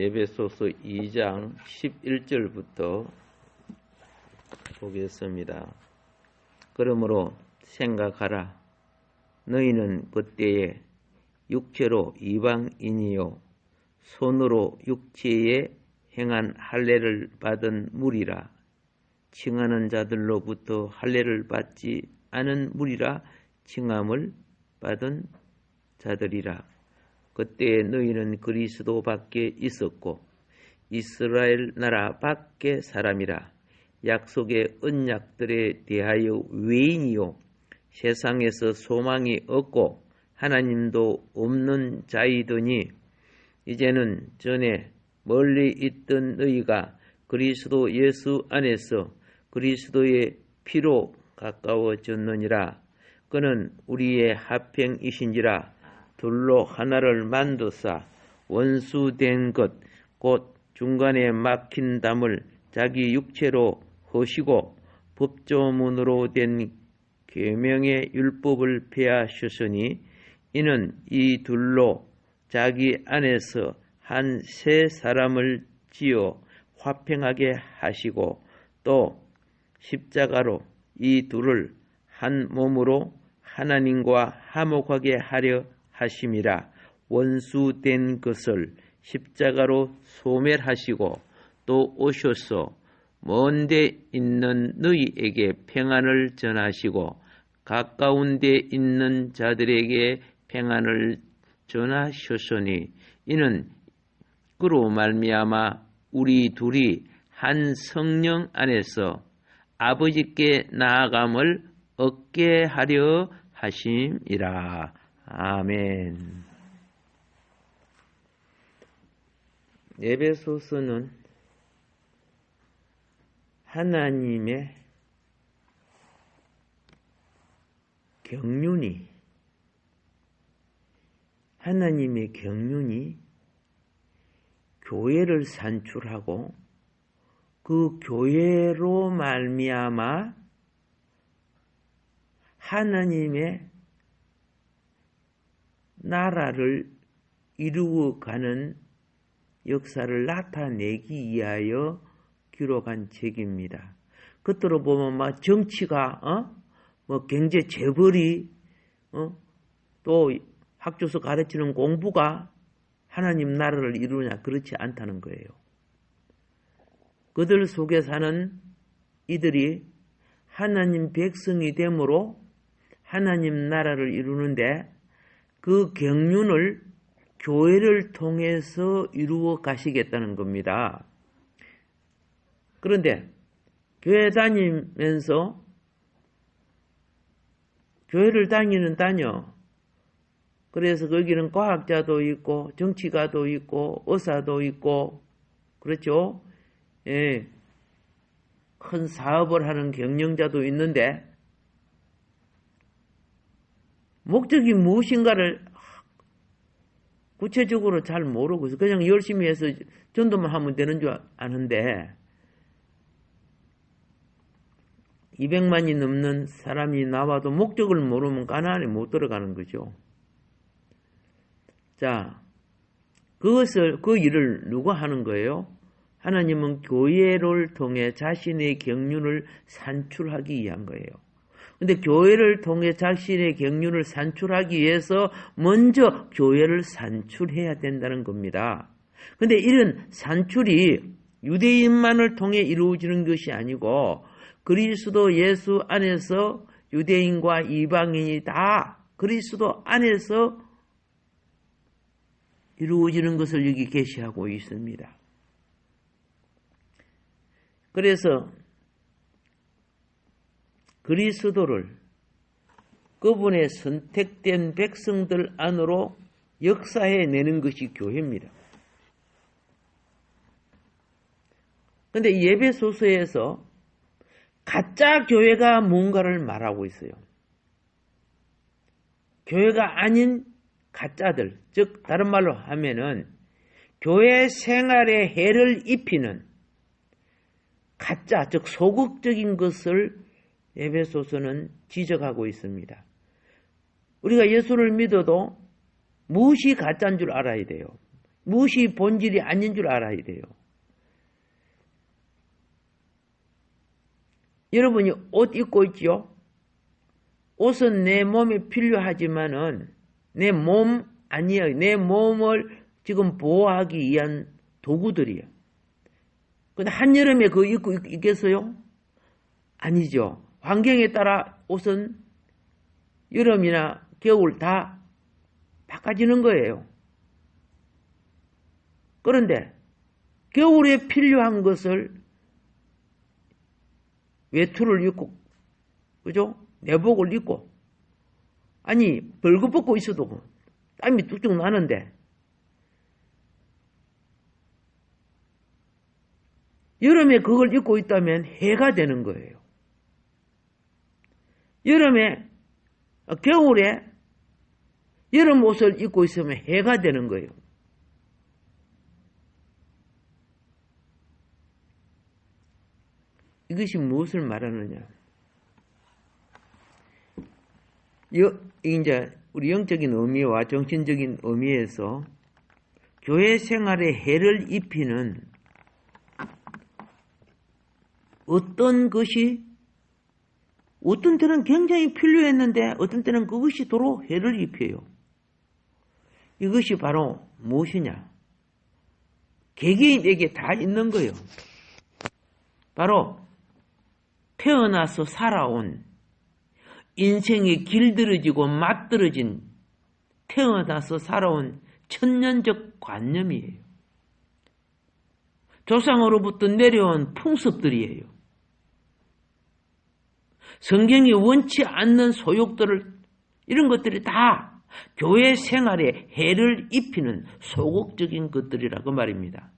에베소서 2장 11절부터 보겠습니다. 그러므로 생각하라. 너희는 그때에 육체로 이방인이요 손으로 육체에 행한 할례를 받은 무리라. 칭하는 자들로부터 할례를 받지 않은 무리라 칭함을 받은 자들이라. 그때 너희는 그리스도 밖에 있었고 이스라엘 나라 밖에 사람이라. 약속의 언약들에 대하여 외인이요 세상에서 소망이 없고 하나님도 없는 자이더니 이제는 전에 멀리 있던 너희가 그리스도 예수 안에서 그리스도의 피로 가까워졌느니라. 그는 우리의 화평이신지라. 둘로 하나를 만드사 원수된 것 곧 중간에 막힌 담을 자기 육체로 허시고 법조문으로 된 계명의 율법을 폐하셨으니 이는 이 둘로 자기 안에서 한 새 사람을 지어 화평하게 하시고 또 십자가로 이 둘을 한 몸으로 하나님과 화목하게 하려 하심이라. 원수된 것을 십자가로 소멸하시고 또 오셔서 먼데 있는 너희에게 평안을 전하시고 가까운 데 있는 자들에게 평안을 전하셨으니 이는 그로 말미암아 우리 둘이 한 성령 안에서 아버지께 나아감을 얻게 하려 하심이라. 아멘. 에베소서는 하나님의 경륜이 교회를 산출하고 그 교회로 말미암아 하나님의 나라를 이루어가는 역사를 나타내기 위하여 기록한 책입니다. 겉으로 보면 막 정치가 뭐 경제 재벌이 또 학교에서 가르치는 공부가 하나님 나라를 이루냐, 그렇지 않다는 거예요. 그들 속에 사는 이들이 하나님 백성이 됨으로 하나님 나라를 이루는데 그 경륜을 교회를 통해서 이루어 가시겠다는 겁니다. 그런데 교회 다니면서 교회를 다녀. 그래서 거기는 과학자도 있고 정치가도 있고 의사도 있고 그렇죠? 예. 큰 사업을 하는 경영자도 있는데 목적이 무엇인가를 구체적으로 잘 모르고 그냥 열심히 해서 전도만 하면 되는 줄 아는데 200만이 넘는 사람이 나와도 목적을 모르면 가나안에 못 들어가는 거죠. 자, 그 일을 누가 하는 거예요? 하나님은 교회를 통해 자신의 경륜을 산출하기 위한 거예요. 근데 교회를 통해 자신의 경륜을 산출하기 위해서 먼저 교회를 산출해야 된다는 겁니다. 근데 이런 산출이 유대인만을 통해 이루어지는 것이 아니고 그리스도 예수 안에서 유대인과 이방인이 다 그리스도 안에서 이루어지는 것을 여기 계시하고 있습니다. 그래서 그리스도를 그분의 선택된 백성들 안으로 역사해내는 것이 교회입니다. 그런데 예배소서에서 가짜 교회가 뭔가를 말하고 있어요. 교회가 아닌 가짜들, 즉 다른 말로 하면은 교회 생활에 해를 입히는 가짜, 즉 소극적인 것을 에베소서는 지적하고 있습니다. 우리가 예수를 믿어도 무엇이 가짜인 줄 알아야 돼요. 무엇이 본질이 아닌 줄 알아야 돼요. 여러분이 옷 입고 있죠? 옷은 내 몸에 필요하지만은 내 몸 아니에요. 내 몸을 지금 보호하기 위한 도구들이에요. 근데 한여름에 그거 입고 있겠어요? 아니죠. 환경에 따라 옷은 여름이나 겨울 다 바꿔지는 거예요. 그런데 겨울에 필요한 것을 외투를 입고, 그죠? 내복을 입고, 아니, 벌거벗고 있어도 땀이 뚝뚝 나는데, 여름에 그걸 입고 있다면 해가 되는 거예요. 겨울에 여름 옷을 입고 있으면 해가 되는 거예요. 이것이 무엇을 말하느냐? 이제 우리 영적인 의미와 정신적인 의미에서 교회 생활에 해를 입히는 어떤 것이 어떤 때는 굉장히 필요했는데 어떤 때는 그것이 도로 해를 입혀요. 이것이 바로 무엇이냐? 개개인에게 다 있는 거예요. 바로 태어나서 살아온 인생이 길들어지고 맞들어진 태어나서 살아온 천년적 관념이에요. 조상으로부터 내려온 풍습들이에요. 성경이 원치 않는 소욕들을 이런 것들이 다 교회 생활에 해를 입히는 소극적인 것들이라고 말입니다.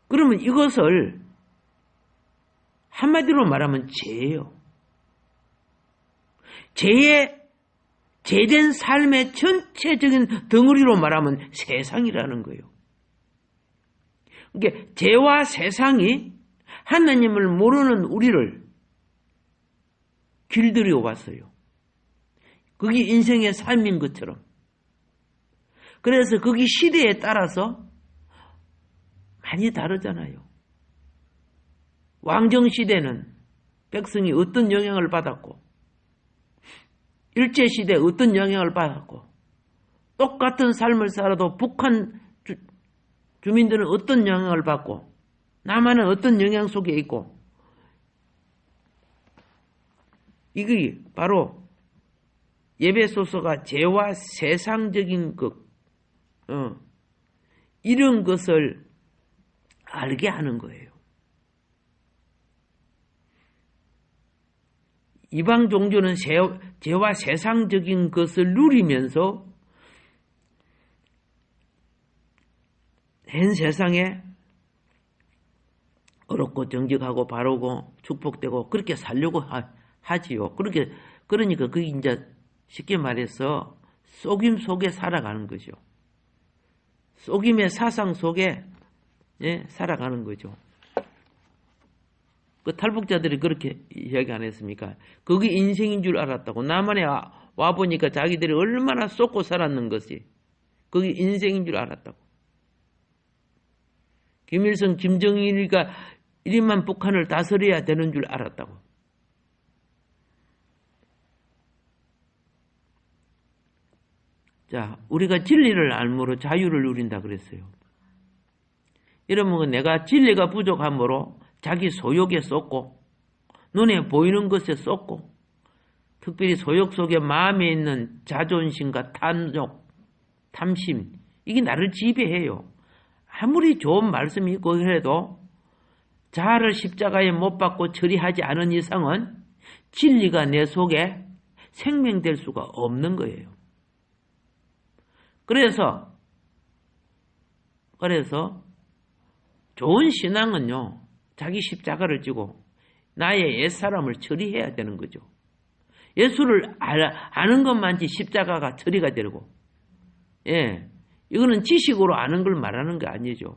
그러면 이것을 한마디로 말하면 죄예요. 죄된 삶의 전체적인 덩어리로 말하면 세상이라는 거예요. 그러니까 죄와 세상이 하나님을 모르는 우리를 길들여 왔어요. 그게 인생의 삶인 것처럼. 그래서 거기 시대에 따라서 많이 다르잖아요. 왕정시대는 백성이 어떤 영향을 받았고, 일제시대 어떤 영향을 받았고, 똑같은 삶을 살아도 북한 주민들은 어떤 영향을 받고, 남한은 어떤 영향 속에 있고, 이게 바로 에베소서가 죄와 세상적인 것, 이런 것을 알게 하는 거예요. 이방 종교는 죄와 세상적인 것을 누리면서 현 세상에 어렵고 정직하고 바르고 축복되고 그렇게 살려고 하지요. 그러니까 그게 이제 쉽게 말해서 속임 속에 살아가는 거죠. 속임의 사상 속에 살아가는 거죠. 그 탈북자들이 그렇게 이야기 안 했습니까? 그게 인생인 줄 알았다고. 남한에 와보니까 자기들이 얼마나 쏟고 살았는 것이 그게 인생인 줄 알았다고. 김일성, 김정일이가 이리만 북한을 다스려야 되는 줄 알았다고. 자, 우리가 진리를 알므로 자유를 누린다 그랬어요. 이러면 내가 진리가 부족함으로 자기 소욕에 쏟고 눈에 보이는 것에 쏟고 특별히 소욕 속에 마음에 있는 자존심과 탐욕, 탐심 이게 나를 지배해요. 아무리 좋은 말씀이 있고 해도 자아를 십자가에 못 박고 처리하지 않은 이상은 진리가 내 속에 생명될 수가 없는 거예요. 그래서 좋은 신앙은요. 자기 십자가를 지고 나의 옛사람을 처리해야 되는 거죠. 예수를 아는 것만이 십자가가 처리가 되고 이거는 지식으로 아는 걸 말하는 게 아니죠.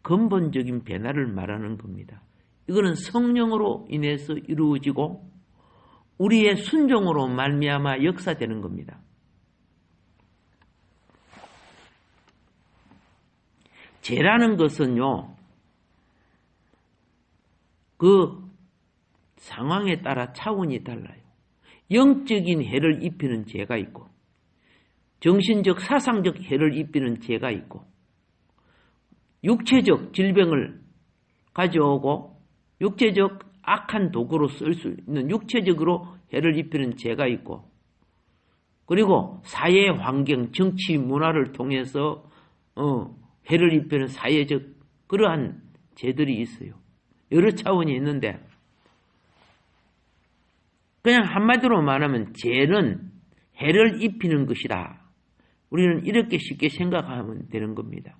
근본적인 변화를 말하는 겁니다. 이거는 성령으로 인해서 이루어지고 우리의 순종으로 말미암아 역사되는 겁니다. 죄라는 것은요. 그 상황에 따라 차원이 달라요. 영적인 해를 입히는 죄가 있고 정신적 사상적 해를 입히는 죄가 있고 육체적 질병을 가져오고 육체적 악한 도구로 쓸 수 있는 육체적으로 해를 입히는 죄가 있고 그리고 사회 환경, 정치, 문화를 통해서 해를 입히는 사회적 그러한 죄들이 있어요. 여러 차원이 있는데 그냥 한마디로 말하면 죄는 해를 입히는 것이다. 우리는 이렇게 쉽게 생각하면 되는 겁니다.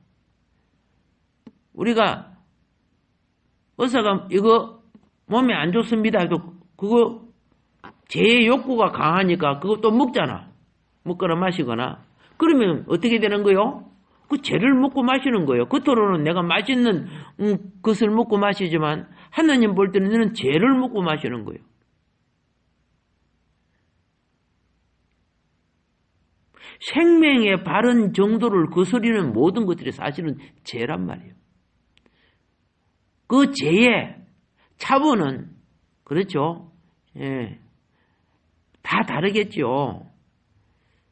우리가 의사가 이거 몸에 안 좋습니다 해도 그거 죄의 욕구가 강하니까 그것도 먹잖아. 먹거나 마시거나. 그러면 어떻게 되는 거요? 그 죄를 먹고 마시는 거예요. 겉으로는 내가 맛있는 것을 먹고 마시지만 하나님 볼 때는 너는 죄를 먹고 마시는 거예요. 생명의 바른 정도를 거스리는 모든 것들이 사실은 죄란 말이에요. 그 죄의 차원은 그렇죠. 다 다르겠죠.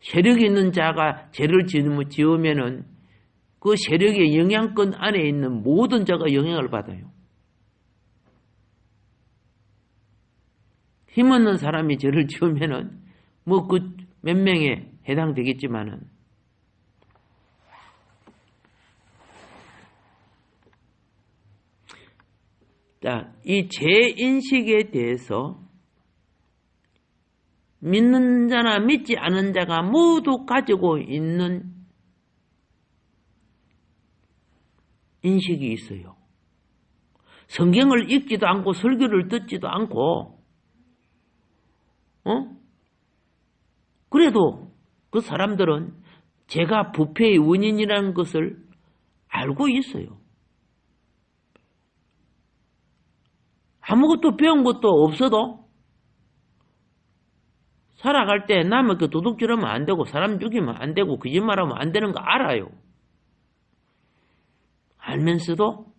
세력이 있는 자가 죄를 지으면은 그 세력의 영향권 안에 있는 모든 자가 영향을 받아요. 힘없는 사람이 죄를 지으면은 뭐 그 몇 명에 해당되겠지만은 자, 이 죄인식에 대해서 믿는 자나 믿지 않은 자가 모두 가지고 있는 인식이 있어요. 성경을 읽지도 않고 설교를 듣지도 않고 그래도 그 사람들은 죄가 부패의 원인이라는 것을 알고 있어요. 아무것도 배운 것도 없어도 살아갈 때 남에게 도둑질하면 안 되고 사람 죽이면 안 되고 거짓말하면 안 되는 거 알아요. 알면서도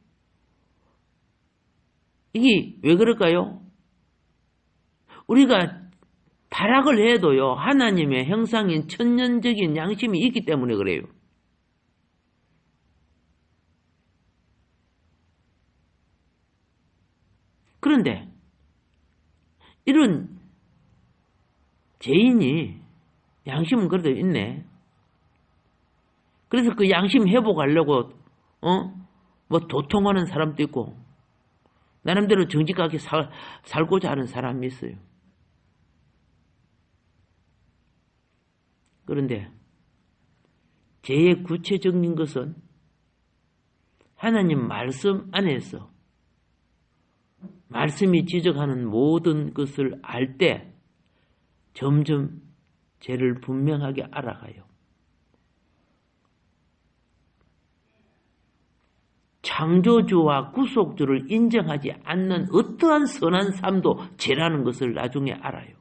이게 왜 그럴까요? 우리가 타락을 해도요, 하나님의 형상인 천년적인 양심이 있기 때문에 그래요. 그런데 이런 죄인이 양심은 그래도 있네. 그래서 그 양심 회복하려고 뭐 도통하는 사람도 있고 나름대로 정직하게 살고자 하는 사람이 있어요. 그런데 죄의 구체적인 것은 하나님 말씀 안에서 말씀이 지적하는 모든 것을 알 때 점점 죄를 분명하게 알아가요. 창조주와 구속주를 인정하지 않는 어떠한 선한 삶도 죄라는 것을 나중에 알아요.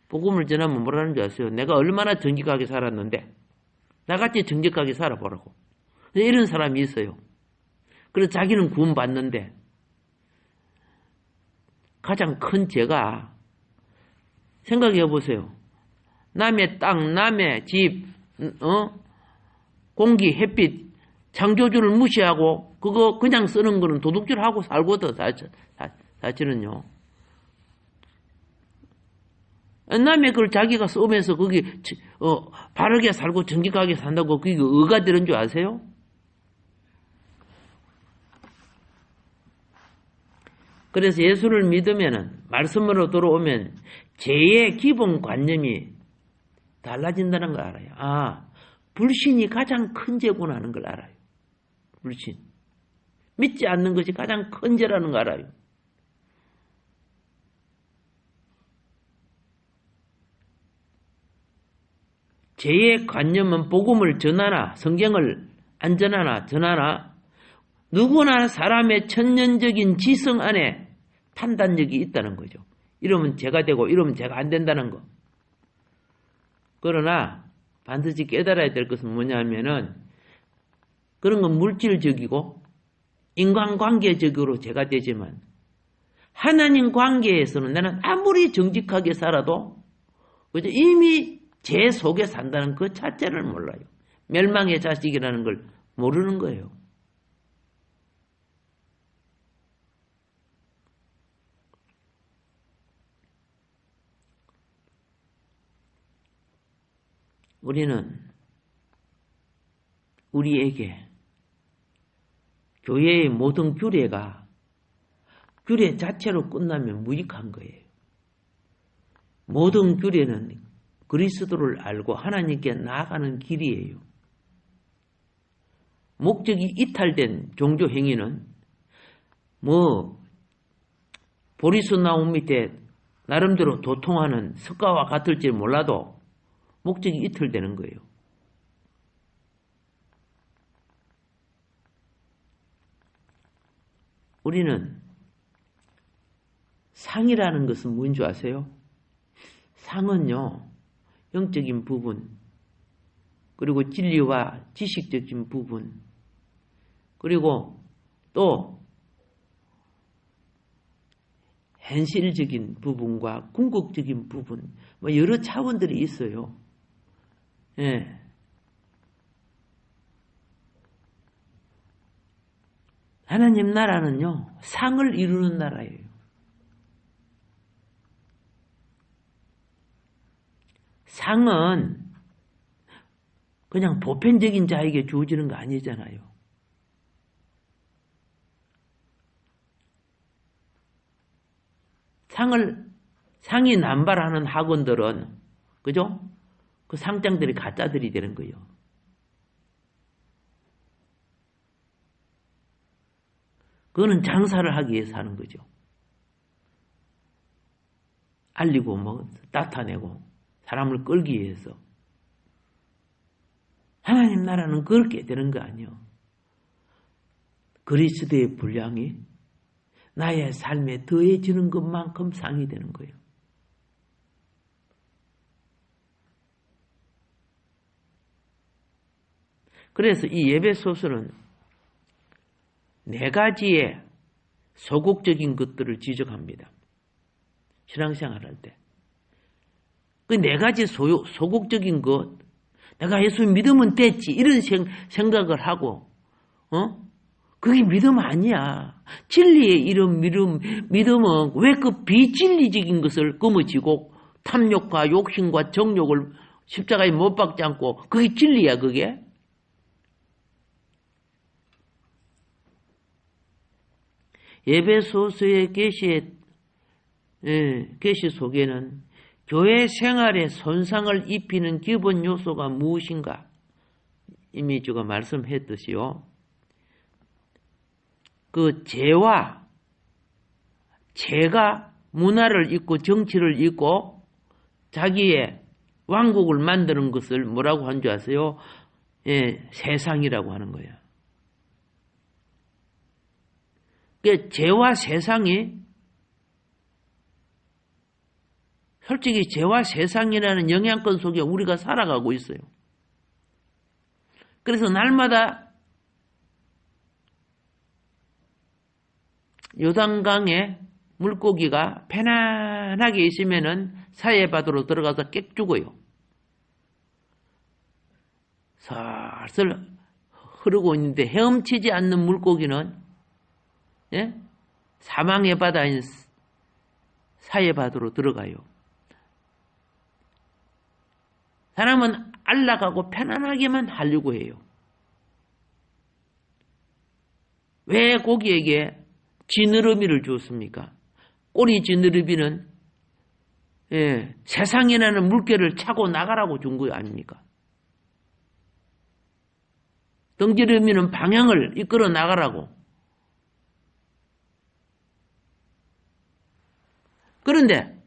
복음을 전하면 뭐라는 줄 아세요? 내가 얼마나 정직하게 살았는데 나같이 정직하게 살아보라고. 이런 사람이 있어요. 그래서 자기는 구원받는데 가장 큰 죄가 생각해 보세요. 남의 땅, 남의 집, 공기, 햇빛, 창조주를 무시하고 그거 그냥 쓰는 거는 도둑질하고 살거든. 사실은요. 남의 걸 자기가 쓰면서 거기 바르게 살고 정직하게 산다고 그게 의가 되는 줄 아세요? 그래서 예수를 믿으면은 말씀으로 들어오면 죄의 기본 관념이 달라진다는 걸 알아요. 아, 불신이 가장 큰 죄구나 하는 걸 알아요. 불신. 믿지 않는 것이 가장 큰 죄라는 걸 알아요. 죄의 관념은 복음을 전하나 성경을 안 전하나 누구나 사람의 천년적인 지성 안에 판단력이 있다는 거죠. 이러면 죄가 되고 이러면 죄가 안 된다는 거. 그러나 반드시 깨달아야 될 것은 뭐냐면은 그런 건 물질적이고 인간관계적으로 죄가 되지만 하나님 관계에서는 나는 아무리 정직하게 살아도 이미 죄 속에 산다는 그 자체를 몰라요. 멸망의 자식이라는 걸 모르는 거예요. 우리는 우리에게 교회의 모든 규례가 규례 자체로 끝나면 무익한 거예요. 모든 규례는 그리스도를 알고 하나님께 나아가는 길이에요. 목적이 이탈된 종교 행위는 보리수 나무 밑에 나름대로 도통하는 석가와 같을지 몰라도 목적이 이탈되는 거예요. 우리는 상이라는 것은 뭔 줄 아세요? 상은요, 영적인 부분, 그리고 진리와 지식적인 부분, 그리고 또 현실적인 부분과 궁극적인 부분, 여러 차원들이 있어요. 예. 하나님 나라는요, 상을 이루는 나라예요. 상은 그냥 보편적인 자에게 주어지는 거 아니잖아요. 상이 남발하는 학원들은, 그죠? 그 상장들이 가짜들이 되는 거예요. 그거는 장사를 하기 위해서 하는 거죠. 알리고 나타내고 사람을 끌기 위해서. 하나님 나라는 그렇게 되는 거 아니에요. 그리스도의 분량이 나의 삶에 더해지는 것만큼 상이 되는 거예요. 그래서 이 에베소서는 네 가지의 소극적인 것들을 지적합니다. 신앙생활 할 때. 그 네 가지 소극적인 것, 내가 예수 믿으면 됐지, 이런 생각을 하고, 그게 믿음 아니야. 진리의 이런 믿음은 왜 그 비진리적인 것을 거머쥐고 탐욕과 욕심과 정욕을 십자가에 못 박지 않고, 그게 진리야, 그게? 에베소서의 계시 속에는 교회 생활에 손상을 입히는 기본 요소가 무엇인가? 이미 제가 말씀했듯이요. 그 죄가 문화를 잇고 정치를 잇고 자기의 왕국을 만드는 것을 뭐라고 한 줄 아세요? 세상이라고 하는 거예요. 그 죄와 세상이 솔직히 죄와 세상이라는 영향권 속에 우리가 살아가고 있어요. 그래서 날마다 요단강에 물고기가 편안하게 있으면은 사해바다로 들어가서 깨 죽어요. 슬슬 흐르고 있는데 헤엄치지 않는 물고기는 사망의 바다인 사해바다로 들어가요. 사람은 안락하고 편안하게만 하려고 해요. 왜 고기에게 지느러미를 주었습니까? 꼬리 지느러미는 세상이라는 물결을 차고 나가라고 준 거 아닙니까? 덩지러미는 방향을 이끌어 나가라고. 그런데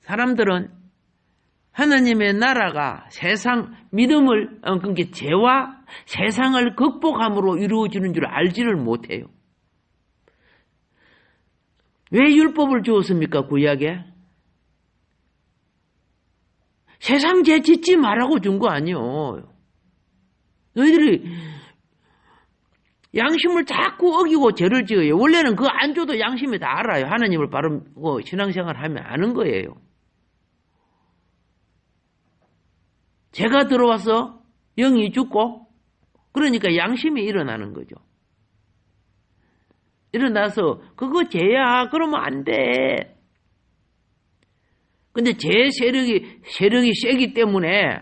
사람들은 하나님의 나라가 믿음을, 그러니까 죄와 세상을 극복함으로 이루어지는 줄 알지를 못해요. 왜 율법을 주었습니까, 구약에? 세상 죄 짓지 말라고 준 거 아니요. 너희들이 양심을 자꾸 어기고 죄를 지어요. 원래는 그거 안 줘도 양심이 다 알아요. 하나님을 바로 신앙생활 하면 아는 거예요. 죄가 들어와서 영이 죽고, 그러니까 양심이 일어나는 거죠. 일어나서 그거 죄야, 그러면 안 돼. 근데 죄 세력이 세기 때문에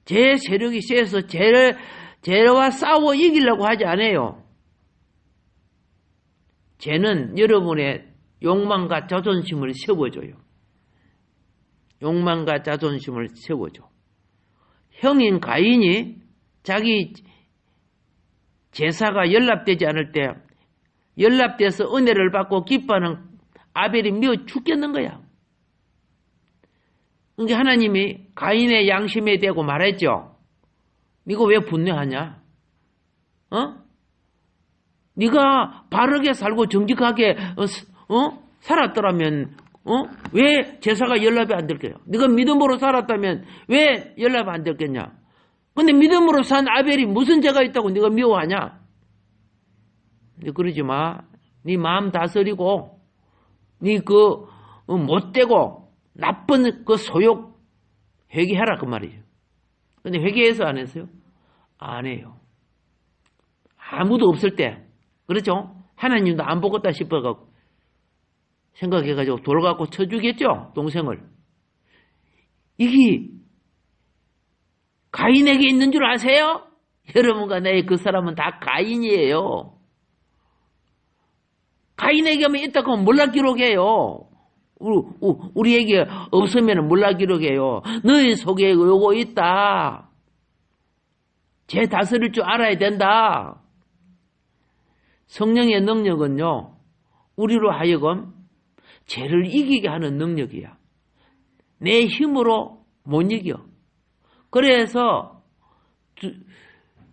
죄 세력이 세서 죄와 싸워 이기려고 하지 않아요. 죄는 여러분의 욕망과 자존심을 세워줘요. 욕망과 자존심을 세워줘. 형인 가인이 자기 제사가 연락되지 않을 때 연락돼서 은혜를 받고 기뻐하는 아벨이 미워 죽겠는 거야. 그러니까 하나님이 가인의 양심에 대고 말했죠. 네가 왜 분노하냐? 네가 바르게 살고 정직하게 살았더라면 왜 제사가 연락이 안 될게요? 네가 믿음으로 살았다면 왜 연락이 안 될겠냐? 근데 믿음으로 산 아벨이 무슨 죄가 있다고 네가 미워하냐? 그러지 마. 네 마음 다스리고 네 그 못되고 나쁜 그 소욕 회개해라 그 말이에요. 근데 회개해서 안 했어요? 안 해요. 아무도 없을 때, 그렇죠? 하나님도 안 보겠다 싶어가지고 생각해가지고 돌 갖고 쳐주겠죠? 동생을. 이게 가인에게 있는 줄 아세요? 여러분과 내 그 사람은 다 가인이에요. 가인에게만 있다고 하면 몰라 기록해요. 우리에게 없으면 몰라 기록해요. 너희 속에 요거 있다. 죄 다스릴 줄 알아야 된다. 성령의 능력은요, 우리로 하여금 죄를 이기게 하는 능력이야. 내 힘으로 못 이겨. 그래서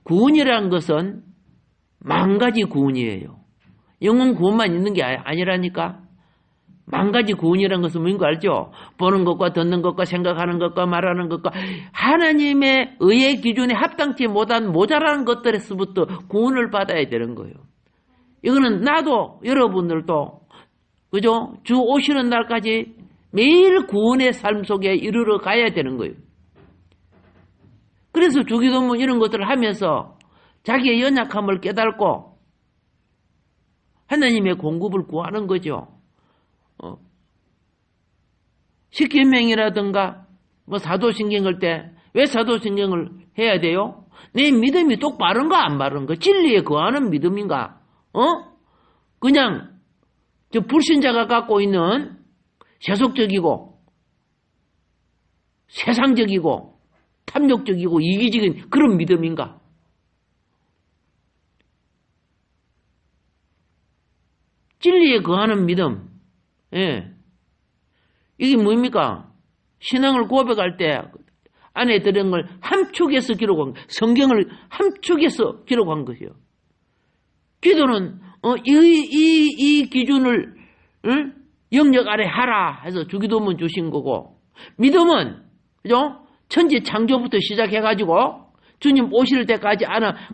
구원이라는 것은 만 가지 구원이에요. 영혼 구원만 있는 게 아니라니까. 만 가지 구원이라는 것은 뭔거 알죠? 보는 것과 듣는 것과 생각하는 것과 말하는 것과 하나님의 의의 기준에 합당치 못한 모자라는 것들에서부터 구원을 받아야 되는 거예요. 이거는 나도 여러분들도 그죠? 주 오시는 날까지 매일 구원의 삶 속에 이르러 가야 되는 거예요. 그래서 주기도문 이런 것들을 하면서 자기의 연약함을 깨닫고 하나님의 공급을 구하는 거죠. 십계명이라든가 뭐 사도신경을 때 왜 사도신경을 해야 돼요? 내 믿음이 똑바른가 안 바른가? 진리에 거하는 믿음인가? 그냥 저 불신자가 갖고 있는 세속적이고 세상적이고 탐욕적이고 이기적인 그런 믿음인가? 진리에 거하는 믿음. 예. 이게 뭡니까? 신앙을 고백할 때 안에 들은 걸 함축해서 기록한, 성경을 함축해서 기록한 것이요. 기도는 이 기준을 영역 아래 하라 해서 주기도문 주신 거고, 믿음은 그죠? 천지 창조부터 시작해가지고 주님 오실 때까지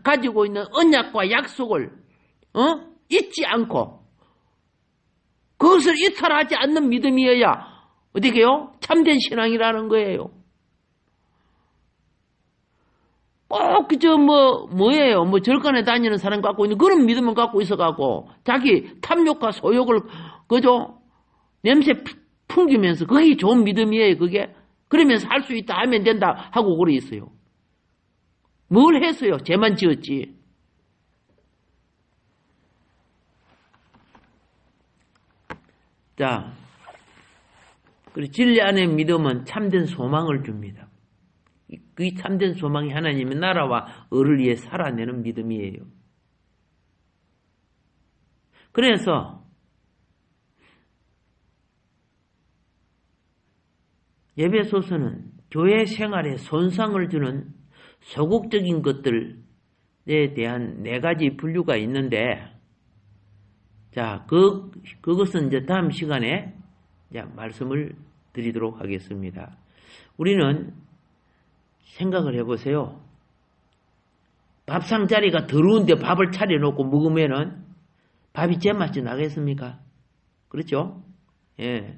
가지고 있는 언약과 약속을 잊지 않고 그것을 이탈하지 않는 믿음이어야 어떻게 해요? 참된 신앙이라는 거예요. 꼭 그저 뭐예요? 절간에 다니는 사람 갖고 있는 그런 믿음을 갖고 있어가고 자기 탐욕과 소욕을 그저 냄새 풍기면서 그게 좋은 믿음이에요. 그게 그러면서 할 수 있다 하면 된다 하고 그래 있어요. 뭘 했어요? 죄만 지었지. 자, 그리고 진리 안의 믿음은 참된 소망을 줍니다. 그 참된 소망이 하나님의 나라와 을을 위해 살아내는 믿음이에요. 그래서 에베소서는 교회 생활에 손상을 주는 소극적인 것들에 대한 4가지 분류가 있는데, 자, 그것은 이제 다음 시간에 말씀을 드리도록 하겠습니다. 우리는 생각을 해보세요. 밥상 자리가 더러운데 밥을 차려놓고 먹으면은 밥이 제맛이 나겠습니까? 그렇죠? 예.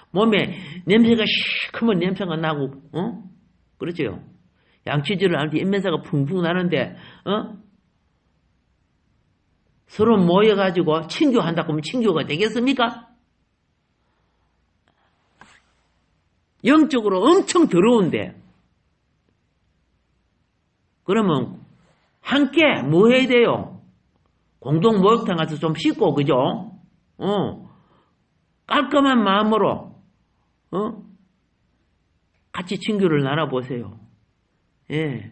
몸에 냄새가 시커먼 냄새가 나고, 그렇죠? 양치질을 하는데 입냄새가 풍풍 나는데, 서로 모여가지고 친교한다고 하면 친교가 되겠습니까? 영적으로 엄청 더러운데, 그러면 함께 뭐 해야 돼요? 공동 목욕탕 가서 좀 씻고, 그죠? 깔끔한 마음으로 같이 친교를 나눠보세요. 예.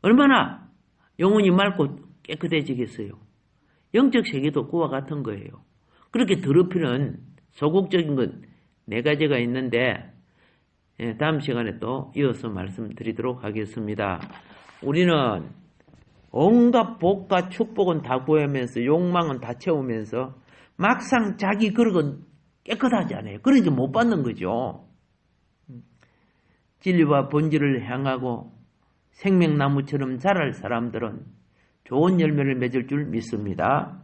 얼마나 영혼이 맑고 깨끗해지겠어요. 영적 세계도 그와 같은 거예요. 그렇게 더럽히는 소극적인 건 4가지가 있는데, 예, 다음 시간에 또 이어서 말씀드리도록 하겠습니다. 우리는 온갖 복과 축복은 다 구하면서 욕망은 다 채우면서 막상 자기 그릇은 깨끗하지 않아요. 그러니까 못 받는 거죠. 진리와 본질을 향하고 생명나무처럼 자랄 사람들은 좋은 열매를 맺을 줄 믿습니다.